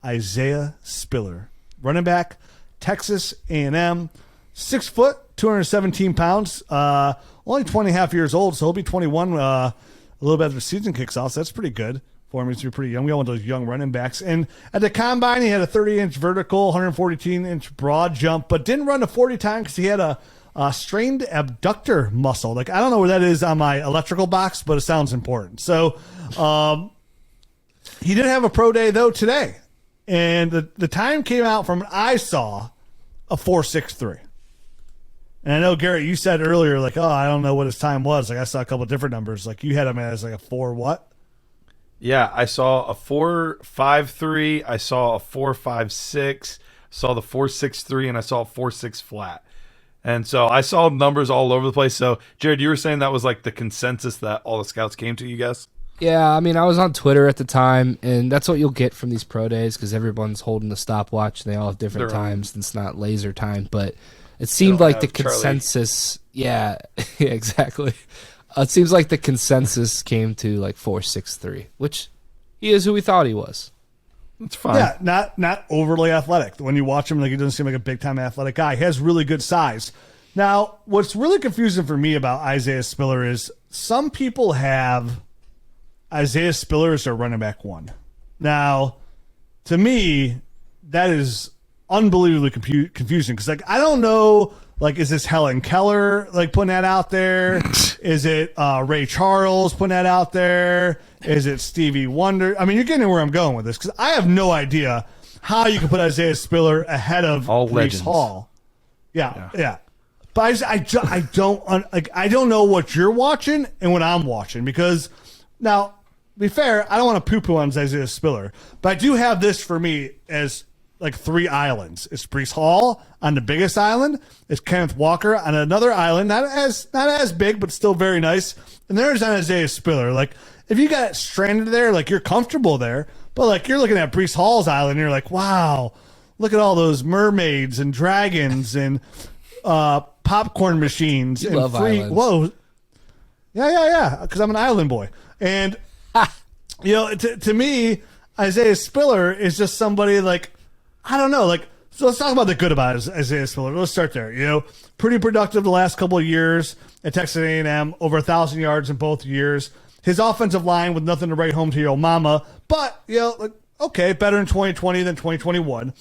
Isaiah Spiller, running back, Texas A&M, 6 foot, 217 pounds, only 20 and a half years old, so he'll be 21 a little bit after the season kicks off, so that's pretty good for him. He's pretty young. We got one of those young running backs. And at the combine, he had a 30-inch vertical, 114-inch broad jump, but didn't run the 40 time because he had a strained abductor muscle. Like, I don't know where that is on my electrical box, but it sounds important. So he did have a pro day, though, today. And the time came out from what I saw, a 4.63. And I know, Garrett, you said earlier, like, I don't know what his time was. Like, I saw a couple of different numbers. Like, you had him as like a 4 what? Yeah, I saw a 4.53. I saw a 4.56. Saw the 4.63, and I saw a 4.6 flat. And so I saw numbers all over the place. So, Jared, you were saying that was like the consensus that all the scouts came to, you guys? Yeah, I mean, I was on Twitter at the time, and that's what you'll get from these pro days because everyone's holding the stopwatch. And they all have different times. It's not laser time, but it seemed like the consensus. Yeah, exactly. It seems like the consensus came to like 4.63, which he is who we thought he was. It's fine. Yeah, not overly athletic. When you watch him, like, he doesn't seem like a big time athletic guy. He has really good size. Now, what's really confusing for me about Isaiah Spiller is some people have Isaiah Spiller as their running back 1. Now, to me, that is unbelievably confusing because, like, I don't know. Like, is this Helen Keller, like, putting that out there? Is it Ray Charles putting that out there? Is it Stevie Wonder? I mean, you're getting where I'm going with this because I have no idea how you can put Isaiah Spiller ahead of all Breece legends. Hall. Yeah. But I don't know what you're watching and what I'm watching because now, to be fair, I don't want to poo-poo on Isaiah Spiller, but I do have this for me as like 3 islands. It's Breece Hall on the biggest island. It's Kenneth Walker on another island, not as big, but still very nice. And there's Isaiah Spiller. Like, if you got stranded there, like, you're comfortable there, but like, you're looking at Breece Hall's island, and you're like, wow, look at all those mermaids and dragons and popcorn machines. You and love islands. Whoa. Yeah. Because I'm an island boy. And, to me, Isaiah Spiller is just somebody like, I don't know, like, so let's talk about the good about Isaiah Spiller. Let's start there. Pretty productive the last couple of years at Texas A&M, over 1,000 yards in both years. His offensive line with nothing to write home to your mama, but, okay, better in 2020 than 2021.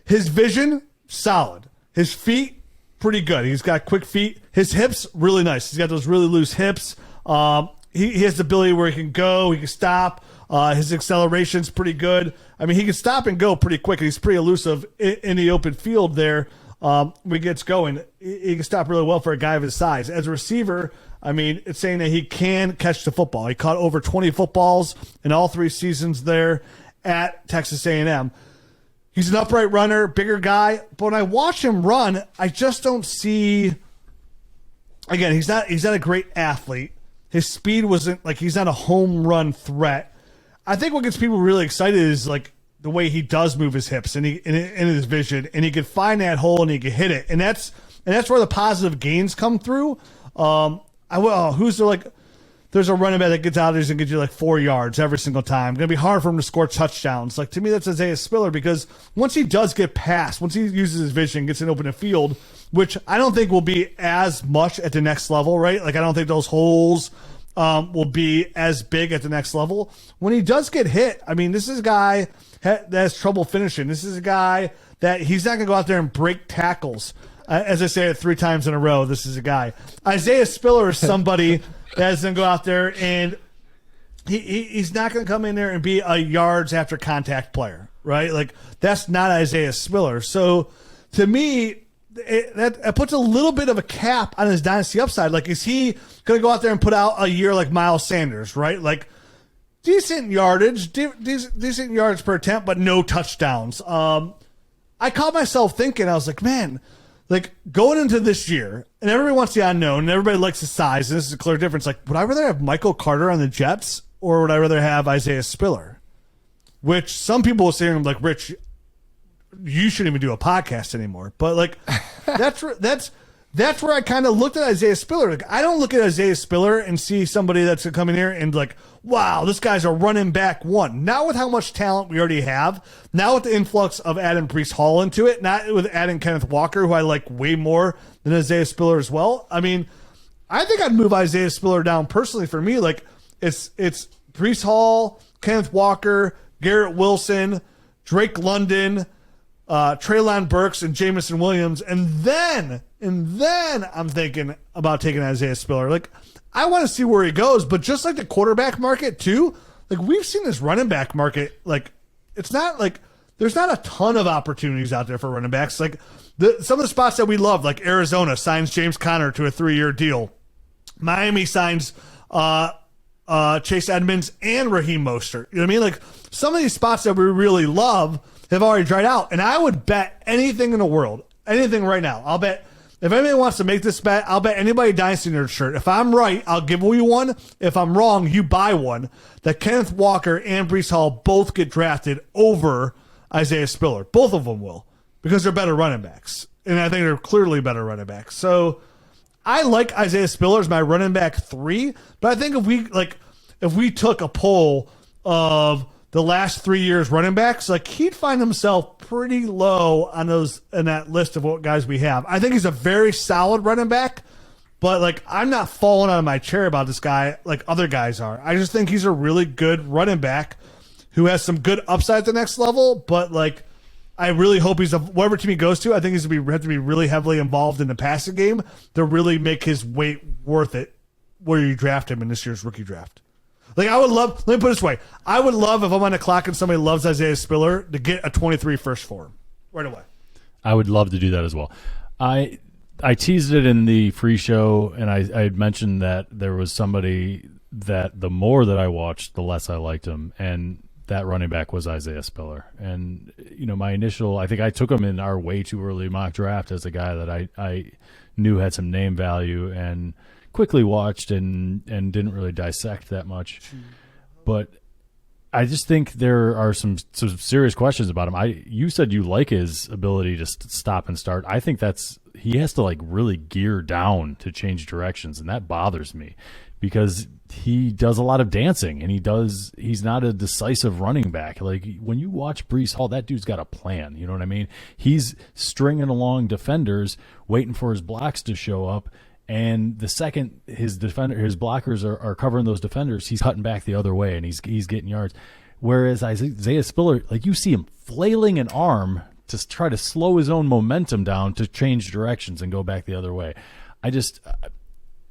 His vision, solid. His feet, pretty good. He's got quick feet. His hips, really nice. He's got those really loose hips. He has the ability where he can go, he can stop. His acceleration's pretty good. I mean, he can stop and go pretty quick. He's pretty elusive in the open field there when he gets going. He can stop really well for a guy of his size. As a receiver, I mean, it's saying that he can catch the football. He caught over 20 footballs in all 3 seasons there at Texas A&M. He's an upright runner, bigger guy. But when I watch him run, I just don't see. Again, he's not a great athlete. His speed wasn't like he's not a home run threat. I think what gets people really excited is like the way he does move his hips and his vision, and he can find that hole and he can hit it, and that's where the positive gains come through. There's a running back that gets out there and gets you like 4 yards every single time. It's gonna be hard for him to score touchdowns. Like, to me, that's Isaiah Spiller because once he does get past, once he uses his vision, gets an open field, which I don't think will be as much at the next level, right? Like, I don't think those holes will be as big at the next level. When he does get hit, I mean, this is a guy that has trouble finishing. This is a guy that he's not going to go out there and break tackles. As I say it 3 times in a row, this is a guy. Isaiah Spiller is somebody that's going to go out there and he's not going to come in there and be a yards after contact player, right? Like, that's not Isaiah Spiller. So, to me, that puts a little bit of a cap on his dynasty upside. Like, is he going to go out there and put out a year like Miles Sanders, right? Like, decent yardage, decent yards per attempt, but no touchdowns. I caught myself thinking, I was like, man, like, going into this year, and everybody wants the unknown, and everybody likes the size, and this is a clear difference. Like, would I rather have Michael Carter on the Jets, or would I rather have Isaiah Spiller? Which some people will say, like, Rich, you shouldn't even do a podcast anymore. But, like, that's that's where I kind of looked at Isaiah Spiller. Like, I don't look at Isaiah Spiller and see somebody that's going to come in here and like, wow, this guy's a running back one. Not with how much talent we already have. Now with the influx of adding Breece Hall into it. Not with adding Kenneth Walker, who I like way more than Isaiah Spiller as well. I mean, I think I'd move Isaiah Spiller down personally for me. Like, it's Breece Hall, Kenneth Walker, Garrett Wilson, Drake London, Treylon Burks, and Jamison Williams. And then I'm thinking about taking Isaiah Spiller. Like, I want to see where he goes, but just like the quarterback market too, like we've seen this running back market, like it's not like there's not a ton of opportunities out there for running backs. Like some of the spots that we love, like Arizona signs James Conner to a 3-year deal. Miami signs Chase Edmonds and Raheem Mostert. You know what I mean? Like some of these spots that we really love have already dried out. And I would bet anything in the world, anything right now. I'll bet if anybody wants to make this bet, I'll bet anybody Dynasty Nerds shirt. If I'm right, I'll give you one. If I'm wrong, you buy one. That Kenneth Walker and Breece Hall both get drafted over Isaiah Spiller. Both of them will, because they're better running backs. And I think they're clearly better running backs. So I like Isaiah Spiller as my running back 3, but I think if we took a poll of the last 3 years running backs, like he'd find himself pretty low on those in that list of what guys we have. I think he's a very solid running back, but like I'm not falling out of my chair about this guy like other guys are. I just think he's a really good running back who has some good upside at the next level, but like I really hope whatever team he goes to, I think he's going to have to be really heavily involved in the passing game to really make his weight worth it where you draft him in this year's rookie draft. Like I would love, let me put it this way. I would love if I'm on the clock and somebody loves Isaiah Spiller to get a 23 first for him right away. I would love to do that as well. I teased it in the free show, and I had mentioned that there was somebody that the more that I watched, the less I liked him, and that running back was Isaiah Spiller. And, you know, my initial, I think I took him in our way too early mock draft as a guy that I knew had some name value and quickly watched and didn't really dissect that much. But I just think there are some serious questions about him. You said you like his ability to stop and start. I think he has to like really gear down to change directions, and that bothers me because he does a lot of dancing and he's not a decisive running back. Like when you watch Breece Hall, that dude's got a plan. You know what I mean? He's stringing along defenders, waiting for his blocks to show up. And the second his blockers are covering those defenders, he's cutting back the other way and he's getting yards. Whereas Isaiah Spiller, like you see him flailing an arm to try to slow his own momentum down to change directions and go back the other way.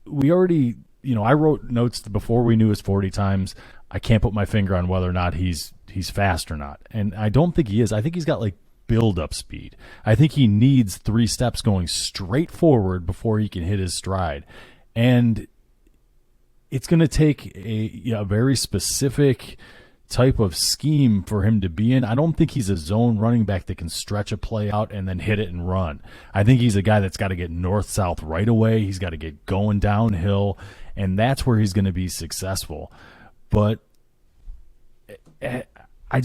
We already, you know, I wrote notes before we knew his 40 times. I can't put my finger on whether or not he's fast or not. And I don't think he is. I think he's got like build-up speed. I think he needs 3 steps going straight forward before he can hit his stride. And it's going to take a very specific type of scheme for him to be in. I don't think he's a zone running back that can stretch a play out and then hit it and run. I think he's a guy that's got to get north-south right away. He's got to get going downhill, and that's where he's going to be successful. But I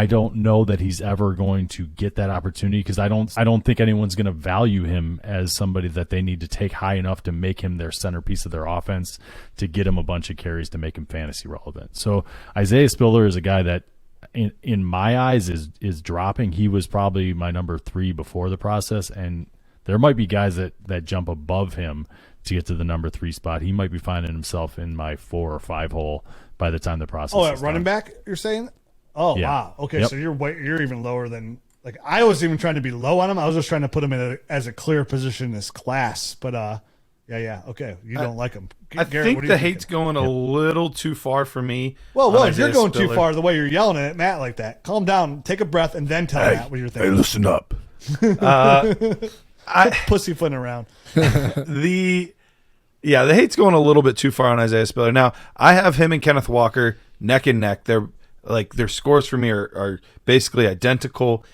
don't know that he's ever going to get that opportunity because I don't think anyone's going to value him as somebody that they need to take high enough to make him their centerpiece of their offense to get him a bunch of carries to make him fantasy relevant. So Isaiah Spiller is a guy that in my eyes is dropping. He was probably my number 3 before the process, and there might be guys that jump above him to get to the number 3 spot. He might be finding himself in my 4 or 5 hole by the time the process is at running done. back, you're saying? Oh, yeah. Wow. Okay, Yep. so you're even lower than – like I was even trying to be low on him. I was just trying to put him as a clear position in this class. But, yeah, okay. You don't like him. I Garrett, think what do the you hate's going a little too far for me. Well, if you're Isaiah going Spiller. too far the way you're yelling at Matt like that, calm down, take a breath, and then tell Matt what you're thinking. Hey, listen up. Pussyfooting around. The hate's going a little bit too far on Isaiah Spiller. Now, I have him and Kenneth Walker neck and neck. Their scores for me are basically identical.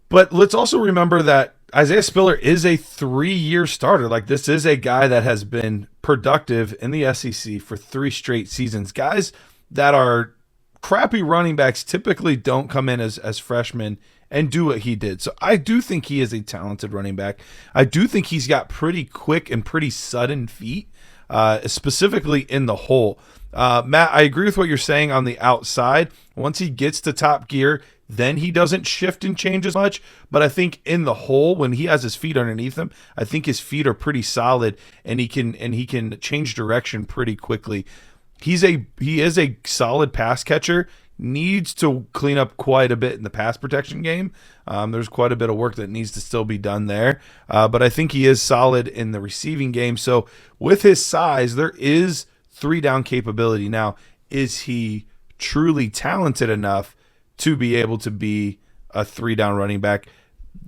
But let's also remember that Isaiah Spiller is a 3-year starter. Like, this is a guy that has been productive in the SEC for 3 straight seasons. Guys that are crappy running backs typically don't come in as freshmen and do what he did. So I do think he is a talented running back. I do think he's got pretty quick and pretty sudden feet, specifically in the hole. Matt, I agree with what you're saying on the outside. Once he gets to top gear, then he doesn't shift and change as much. But I think in the hole, when he has his feet underneath him, I think his feet are pretty solid, and he can change direction pretty quickly. He is a solid pass catcher. Needs to clean up quite a bit in the pass protection game. There's quite a bit of work that needs to still be done there. But I think he is solid in the receiving game. So with his size, there is 3-down capability. Now, is he truly talented enough to be able to be a 3-down running back?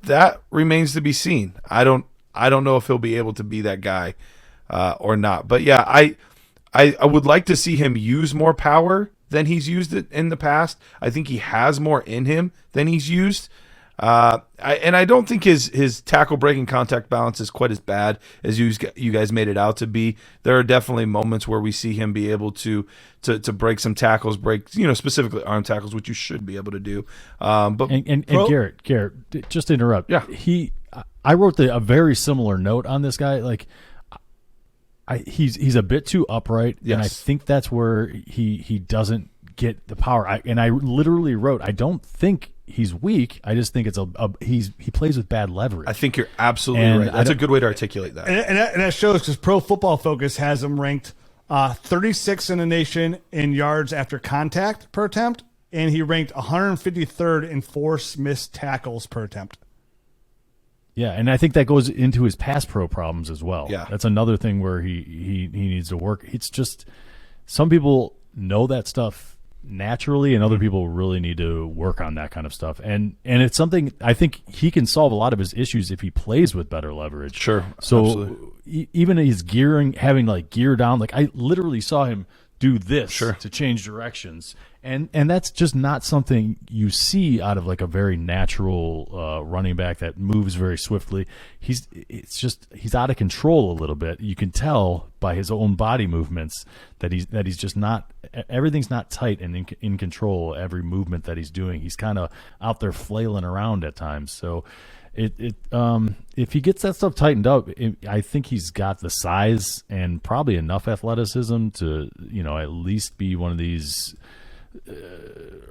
That remains to be seen. I don't know if he'll be able to be that guy or not. But yeah, I would like to see him use more power than he's used it in the past. I think he has more in him than he's used. I don't think his tackle breaking contact balance is quite as bad as you guys made it out to be. There are definitely moments where we see him be able to break some tackles, specifically arm tackles, which you should be able to do. But Garrett, just to interrupt. Yeah. I wrote a very similar note on this guy. Like, he's a bit too upright, yes. And I think that's where he doesn't get the power. I literally wrote, I don't think he's weak. I just think he plays with bad leverage. I think you're absolutely right. That's a good way to articulate that. And that shows because Pro Football Focus has him ranked 36 in the nation in yards after contact per attempt, and he ranked 153rd in forced missed tackles per attempt. Yeah, and I think that goes into his pass pro problems as well. Yeah. That's another thing where he needs to work. It's just some people know that stuff naturally, and other people really need to work on that kind of stuff. And it's something I think he can solve a lot of his issues if he plays with better leverage. Sure. So even his gearing, having like gear down, like I literally saw him do this to change directions. And that's just not something you see out of like a very natural running back that moves very swiftly. He's out of control a little bit. You can tell by his own body movements that he's just not, everything's not tight and in control. Every movement that he's doing, he's kind of out there flailing around at times. So if he gets that stuff tightened up, I think he's got the size and probably enough athleticism to, at least be one of these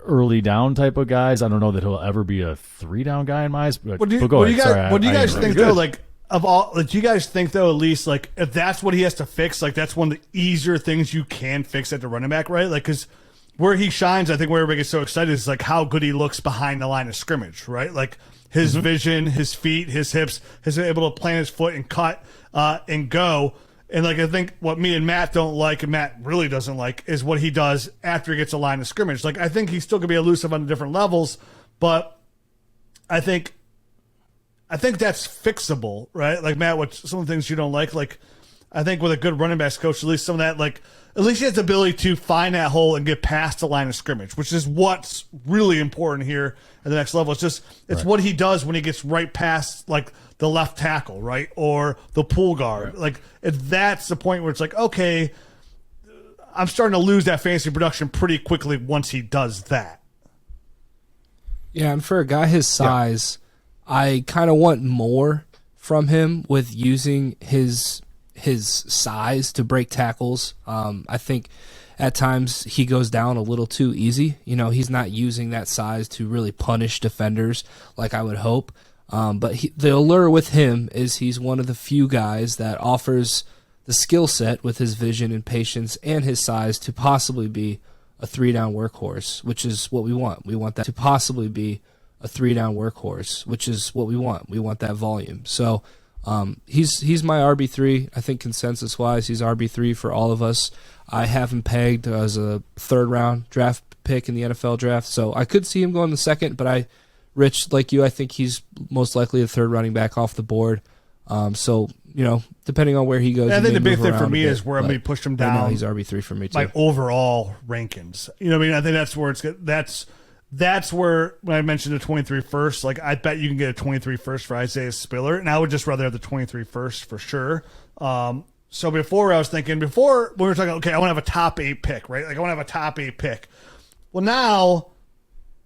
early down type of guys. I don't know that he'll ever be a 3-down guy in my eyes. But go ahead. What do you guys think though? Like of all, like, do you guys think though, at least like if that's what he has to fix, like that's one of the easier things you can fix at the running back, right? Like because where he shines, I think where everybody gets so excited is like how good he looks behind the line of scrimmage, right? Like his vision, his feet, his hips, his able to plant his foot and cut and go. And like I think what me and Matt don't like, and Matt really doesn't like, is what he does after he gets a line of scrimmage. Like I think he's still gonna be elusive on the different levels, but I think that's fixable, right? Like Matt, what some of the things you don't like I think with a good running backs coach, at least some of that, like at least he has the ability to find that hole and get past the line of scrimmage, which is what's really important here at the next level. It's what he does when he gets right past like the left tackle, right? Or the pull guard. Right. Like that's the point where it's like, okay, I'm starting to lose that fantasy production pretty quickly once he does that. Yeah, and for a guy his size, I kind of want more from him with using his size to break tackles. I think at times he goes down a little too easy. He's not using that size to really punish defenders like I would hope. But the allure with him is he's one of the few guys that offers the skill set with his vision and patience and his size to possibly be a 3-down workhorse, which is what we want. We want that to possibly be a 3-down workhorse, which is what we want. We want that volume. So he's my RB3. I think consensus-wise, he's RB3 for all of us. I have him pegged as a 3rd-round draft pick in the NFL draft, so I could see him go in the 2nd, but Rich, like you, I think he's most likely a 3rd running back off the board. So, depending on where he goes. I think the big thing for me is where I'm going to push him down. No, he's RB3 for me, too. My overall rankings. I think that's where it's good. That's where, when I mentioned the 23 first, like I bet you can get a 23 first for Isaiah Spiller, and I would just rather have the 23 first for sure. So before I was thinking, when we were talking, okay, I want to have a top 8 pick, right? Like I want to have a top 8 pick. Well, now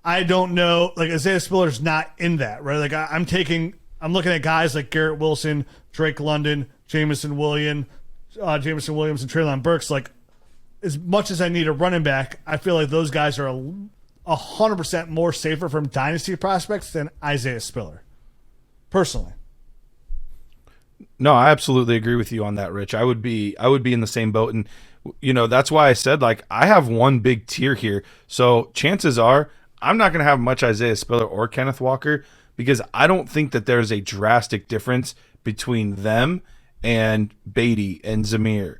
I don't know. Like Isaiah Spiller's not in that, right? Like I'm looking at guys like Garrett Wilson, Drake London, Jameson Williams, and Treylon Burks. Like, as much as I need a running back, I feel like those guys are 100% more safer from dynasty prospects than Isaiah Spiller, personally. No, I absolutely agree with you on that, Rich. I would be in the same boat, and that's why I said, like, I have one big tier here. So chances are I'm not going to have much Isaiah Spiller or Kenneth Walker because I don't think that there's a drastic difference between them and Beatty and Zamir